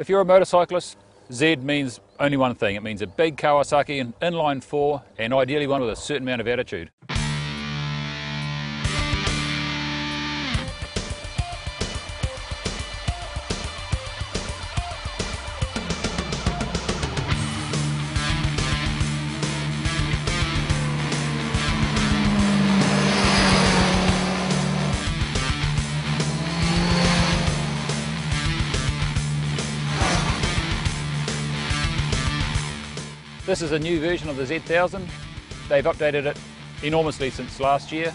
If you're a motorcyclist, Z means only one thing. It means a big Kawasaki, an inline 4, and ideally one with a certain amount of attitude. This is a new version of the Z1000. They've updated it enormously since last year.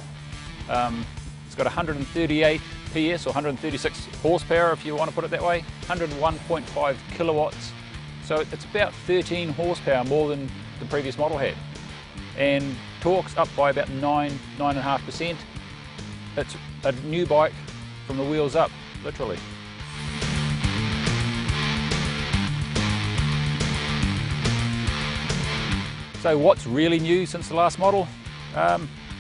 It's got 138 PS or 136 horsepower if you want to put it that way, 101.5 kilowatts. So it's about 13 horsepower more than the previous model had. And torque's up by about 9.5%. It's a new bike from the wheels up, literally. So what's really new since the last model?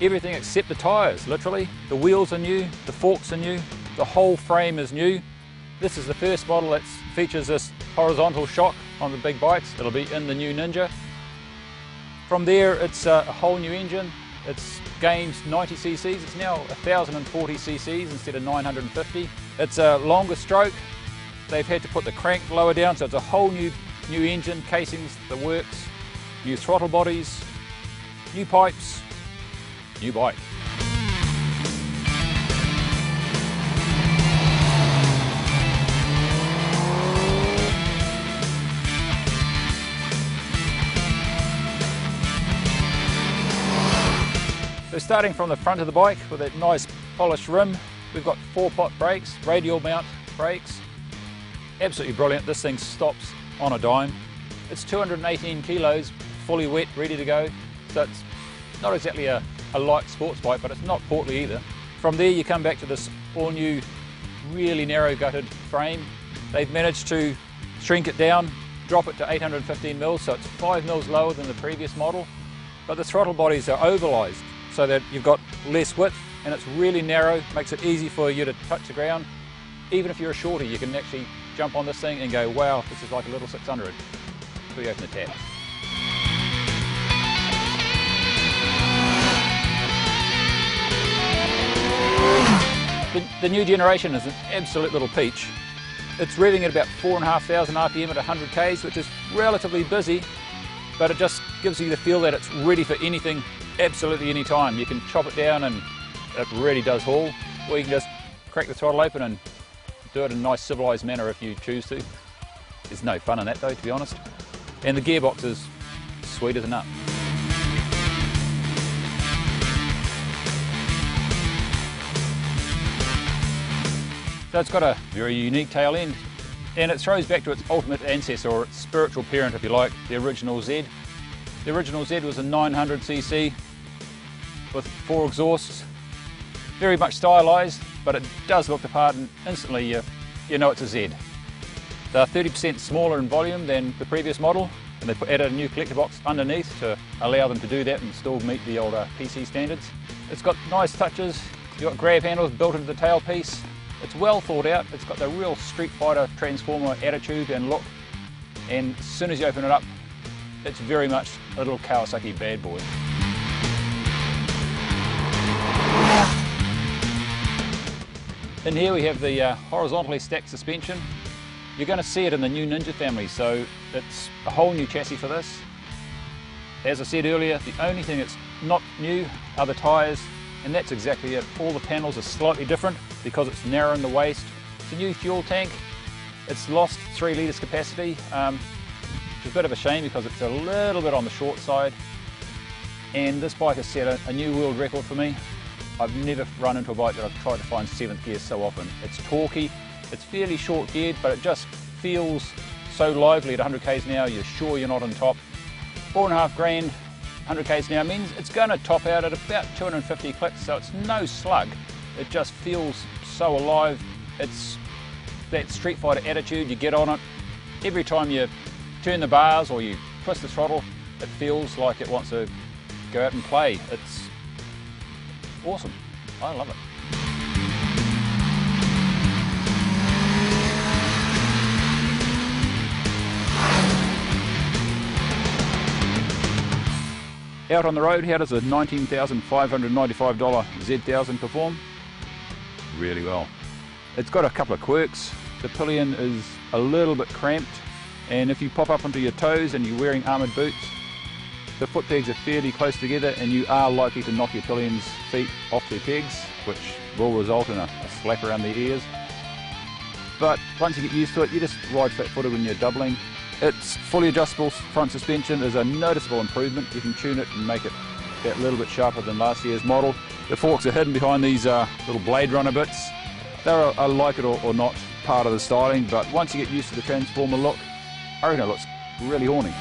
Everything except the tyres, literally. The wheels are new, the forks are new, the whole frame is new. This is the first model that features this horizontal shock on the big bikes. It'll be in the new Ninja. From there, it's a whole new engine. It's gained 90 cc's, it's now 1040 cc's instead of 950. It's a longer stroke. They've had to put the crank lower down, so it's a whole new engine, casings, the works. New throttle bodies, new pipes, new bike. So starting from the front of the bike with that nice polished rim, we've got 4-pot brakes, radial mount brakes. Absolutely brilliant. This thing stops on a dime. It's 218 kilos. Fully wet, ready to go. So it's not exactly a light sports bike, but it's not portly either. From there you come back to this all new, really narrow gutted frame. They've managed to shrink it down, drop it to 815 mils, so it's 5 mils lower than the previous model. But the throttle bodies are ovalized, so that you've got less width, and it's really narrow, makes it easy for you to touch the ground. Even if you're a shorty, you can actually jump on this thing and go, wow, this is like a little 600. Until you open the tab. The new generation is an absolute little peach. It's revving at about 4,500 RPM at 100 Ks, which is relatively busy, but it just gives you the feel that it's ready for anything, absolutely any time. You can chop it down and it really does haul, or you can just crack the throttle open and do it in a nice civilised manner if you choose to. There's no fun in that though, to be honest. And the gearbox is sweet as a nut. So it's got a very unique tail end, and it throws back to its ultimate ancestor, or its spiritual parent if you like, the original Z. The original Z was a 900cc with 4 exhausts, very much stylised, but it does look the part and instantly you know it's a Z. They're 30% smaller in volume than the previous model, and they added a new collector box underneath to allow them to do that and still meet the older PC standards. It's got nice touches, you've got grab handles built into the tailpiece. It's well thought out, it's got the real Street Fighter Transformer attitude and look, and as soon as you open it up, it's very much a little Kawasaki bad boy. In here we have the horizontally stacked suspension. You're going to see it in the new Ninja family, so it's a whole new chassis for this. As I said earlier, the only thing that's not new are the tyres, and that's exactly it. All the panels are slightly different because it's narrow in the waist. It's a new fuel tank. It's lost 3 litres capacity, which is a bit of a shame because it's a little bit on the short side. And this bike has set a new world record for me. I've never run into a bike that I've tried to find 7th gear so often. It's torquey, it's fairly short geared, but it just feels so lively at 100 k's an hour. You're sure you're not on top. 4.5 grand. 100 k's an hour means it's going to top out at about 250 clicks, so it's no slug. It just feels so alive. It's that Street Fighter attitude. You get on it. Every time you turn the bars or you twist the throttle, it feels like it wants to go out and play. It's awesome. I love it. out on the road, how does a $19,595 Z1000 perform? Really well. It's got a couple of quirks. The pillion is a little bit cramped, and if you pop up onto your toes and you're wearing armoured boots, the foot pegs are fairly close together and you are likely to knock your pillion's feet off their pegs, which will result in a slap around the ears. But once you get used to it, you just ride flat-footed when you're doubling. Its fully adjustable front suspension is a noticeable improvement. You can tune it and make it that little bit sharper than last year's model. The forks are hidden behind these little Blade Runner bits. They're a like it or not part of the styling, but once you get used to the Transformer look, I reckon it looks really horny.